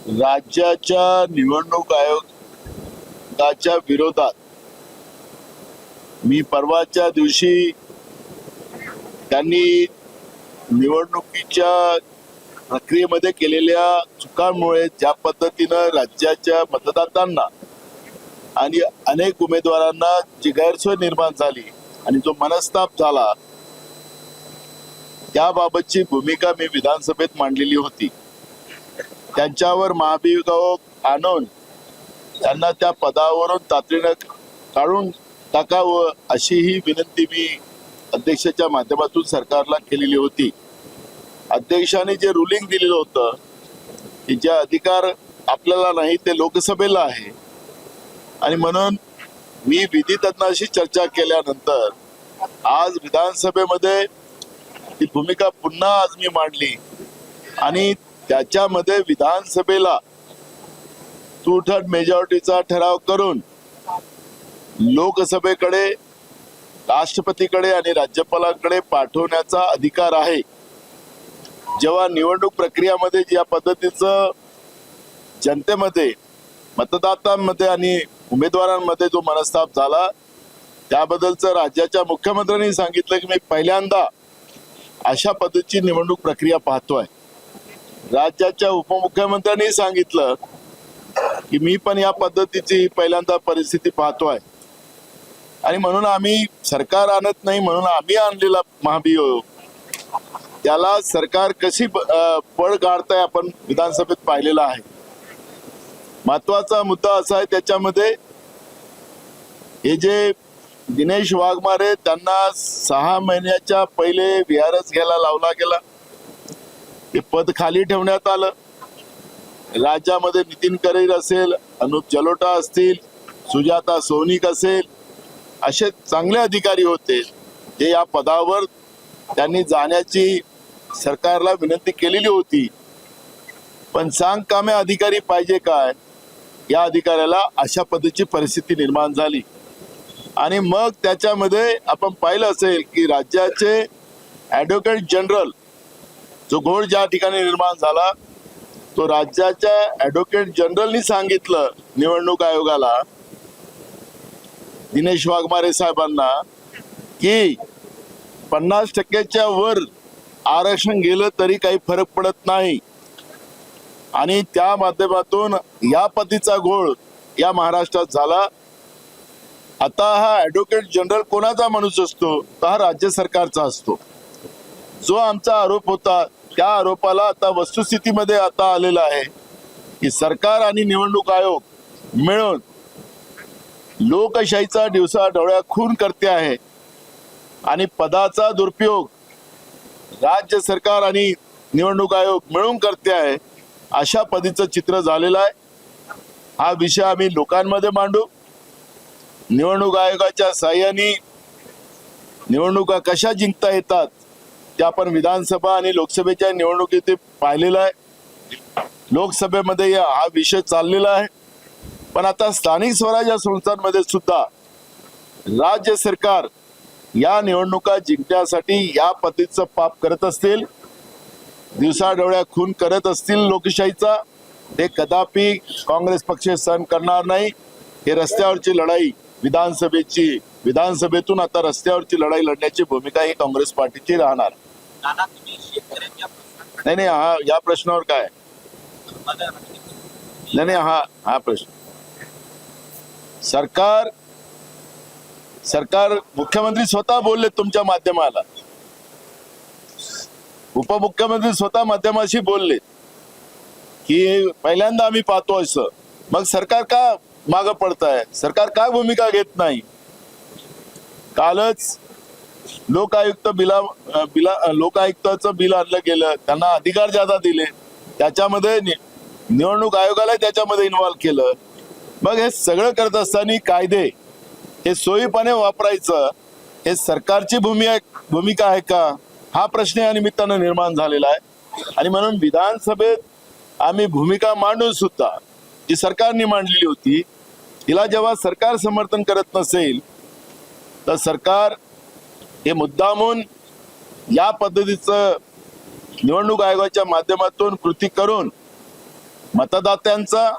राज्याच्या निवडणूक आयोगाच्या विरोधात मी परवाच्या दिवशी त्यांनी निवडणुकीच्या प्रक्रियेमध्ये केलेल्या चुकांमुळे ज्या पद्धतीनं राज्याच्या मतदारांना आणि अनेक उमेदवारांना जी गैरसोय निर्माण झाली आणि जो मनस्ताप झाला त्याबाबतची भूमिका मी विधानसभेत मांडलेली होती. त्यांच्यावर महाभियोग आणून त्यांना त्या पदावरून तातडीनं काढून टाकावं अशी ही विनंती मी अध्यक्षाच्या माध्यमातून सरकारला केलेली होती. अध्यक्षांनी जे रुलिंग दिलेलं होतं की जे अधिकार आपल्याला नाही ते लोकसभेला आहे आणि म्हणून मी विधी तज्ञांशी चर्चा केल्यानंतर आज विधानसभेमध्ये ती भूमिका पुन्हा आज मी मांडली आणि त्याच्यामध्ये विधानसभेला टू थर्ड मेजॉरिटीचा ठराव करून लोकसभेकडे राष्ट्रपतीकडे आणि राज्यपालांकडे पाठवण्याचा अधिकार आहे. जेव्हा निवडणूक प्रक्रियामध्ये ज्या पद्धतीचं जनतेमध्ये मतदातांमध्ये आणि उमेदवारांमध्ये जो मनस्ताप झाला त्याबद्दलचं राज्याच्या मुख्यमंत्र्यांनी सांगितलं की मी पहिल्यांदा अशा पद्धतीची निवडणूक प्रक्रिया पाहतोय. राज्याच्या उपमुख्यमंत्र्यांनी सांगितलं की मी पण या पद्धतीची पहिल्यांदा परिस्थिती पाहतोय आणि म्हणून आम्ही सरकार आणत नाही म्हणून आम्ही आणलेला महाभियोग त्याला सरकार कशी पळ काढताय आपण विधानसभेत पाहिलेला आहे. महत्वाचा मुद्दा असा आहे त्याच्यामध्ये हे जे दिनेश वाघमारे त्यांना 6 महिन्याच्या पहिले VRS घ्यायला लावला गेला. ते पद खाली ठेवण्यात आलं. राज्यामध्ये नितीन करेर असेल, अनुप जलोटा असतील, सुजाता सोनिक असेल असे चांगले अधिकारी होते जे या पदावर त्यांनी जाण्याची सरकारला विनंती केलेली होती. पण सांग कामे अधिकारी पाहिजे काय या अधिकाऱ्याला अशा पद्धतीची परिस्थिती निर्माण झाली आणि मग त्याच्यामध्ये आपण पाहिलं असेल की राज्याचे ॲडव्होकेट जनरल जो घोळ ज्या ठिकाणी निर्माण झाला तो राज्याच्या ॲडव्होकेट जनरलनी सांगितलं निवडणूक आयोगाला दिनेश वाघमारे साहेबांना की 50% वर आरक्षण गेलं तरी काही फरक पडत नाही आणि त्या माध्यमातून या पद्धतीचा घोळ या महाराष्ट्रात झाला. आता हा ॲडव्होकेट जनरल कोणाचा माणूस असतो तर हा राज्य सरकारचा असतो. जो आमचा आरोप होता त्या आरोपाला आता वस्तुस्थितीमध्ये आता आलेला आहे की सरकार आणि निवडणूक आयोग मिळून लोकशाहीचा दिवसाढवळ्या खून करते आहे आणि पदाचा दुरुपयोग राज्य सरकार आणि निवडणूक आयोग मिळून करते आहे अशा पद्धतीचं चित्र झालेलं आहे. हा विषय आम्ही लोकांमध्ये मांडू. निवडणूक आयोगाच्या साह्याने निवडणुका कशा जिंकता येतात ते आपण विधानसभा आणि लोकसभेच्या निवडणुकीत पाहिलेलं आहे. लोकसभेमध्ये हा विषय चाललेला आहे पण आता स्थानिक स्वराज्य संस्थांमध्ये सुद्धा राज्य सरकार या निवडणुका जिंकण्यासाठी या पद्धतीचं पाप करत असतील, दिवसाढवळ्या खून करत असतील लोकशाहीचा, ते कदापि काँग्रेस पक्ष सहन करणार नाही. हे रस्त्यावरची लढाई विधानसभेतून आता रस्त्यावरची लढाई लढण्याची भूमिका ही काँग्रेस पार्टीची राहणार. नाही हा या प्रश्नावर काय नाही हा प्रश्न सरकार मुख्यमंत्री स्वतः बोलले तुमच्या माध्यमाला, उपमुख्यमंत्री स्वतः माध्यमाशी बोलले की पहिल्यांदा आम्ही पाहतो असं. मग सरकार का मागं पडताय, सरकार काय भूमिका घेत नाही. कालच लोकायुक्ताचं बिल आणलं गेलं, त्यांना अधिकार ज्यादा दिले, त्याच्यामध्ये निवडणूक आयोगाला त्याच्यामध्ये इन्व्हॉल्व केलं. मग हे सगळं करत असताना कायदे हे सोयीपणे वापरायचं हे सरकारची भूमिका आहे का हा प्रश्न या निमित्तानं निर्माण झालेला आहे. आणि म्हणून विधानसभेत आम्ही भूमिका मांडून सुद्धा जी सरकारने मांडलेली होती तिला जेव्हा सरकार समर्थन करत नसेल तर सरकार हे मुद्दामून या पद्धतीचं निवडणूक आयोगाच्या माध्यमातून कृती करून मतदात्यांचा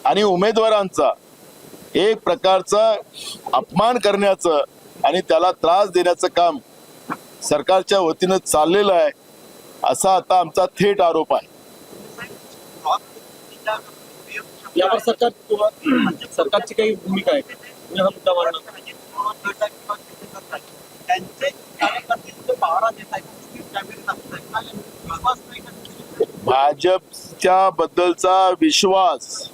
आणि उमेदवारांचा एक प्रकारचा अपमान करण्याचं आणि त्याला त्रास देण्याचं काम सरकारच्या वतीनं चाललेलं आहे, असा आता आमचा थेट आरोप आहे. यावर सरकारची काही भूमिका आहे? तुम्ही हा मुद्दा मांडणार? भाजपच्या बद्दलचा विश्वास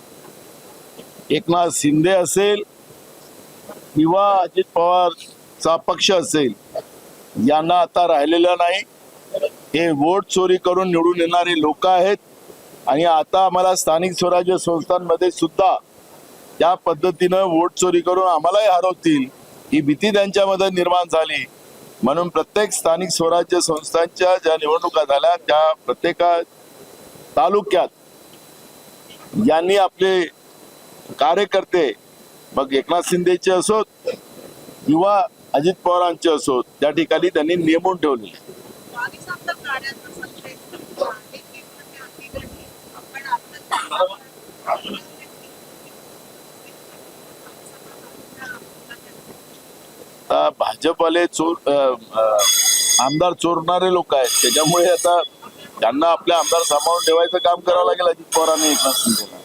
एकनाथ शिंदे असेल किंवा अजित पवारचा पक्ष असेल यांना आता राहिलेला नाही. हे वोट चोरी करून निवडून येणारे लोक आहेत आणि आता आम्हाला स्थानिक स्वराज्य संस्थांमध्ये सुद्धा त्या पद्धतीनं वोट चोरी करून आम्हालाही हरवतील ही भीती त्यांच्यामध्ये निर्माण झाली. म्हणून प्रत्येक स्थानिक स्वराज्य संस्थांच्या ज्या निवडणुका झाल्या त्या प्रत्येक तालुक्यात यांनी आपले कार्यकर्ते मग एकनाथ शिंदेचे असोत किंवा अजित पवारांचे असोत त्या ठिकाणी त्यांनी नेमून ठेवले. भाजपवाले आमदार चोरणारे लोक आहेत, त्याच्यामुळे आता त्यांना आपले आमदार सांभाळून ठेवायचं काम करावं लागेल अजित पवारांनी एकनाथ शिंदेला.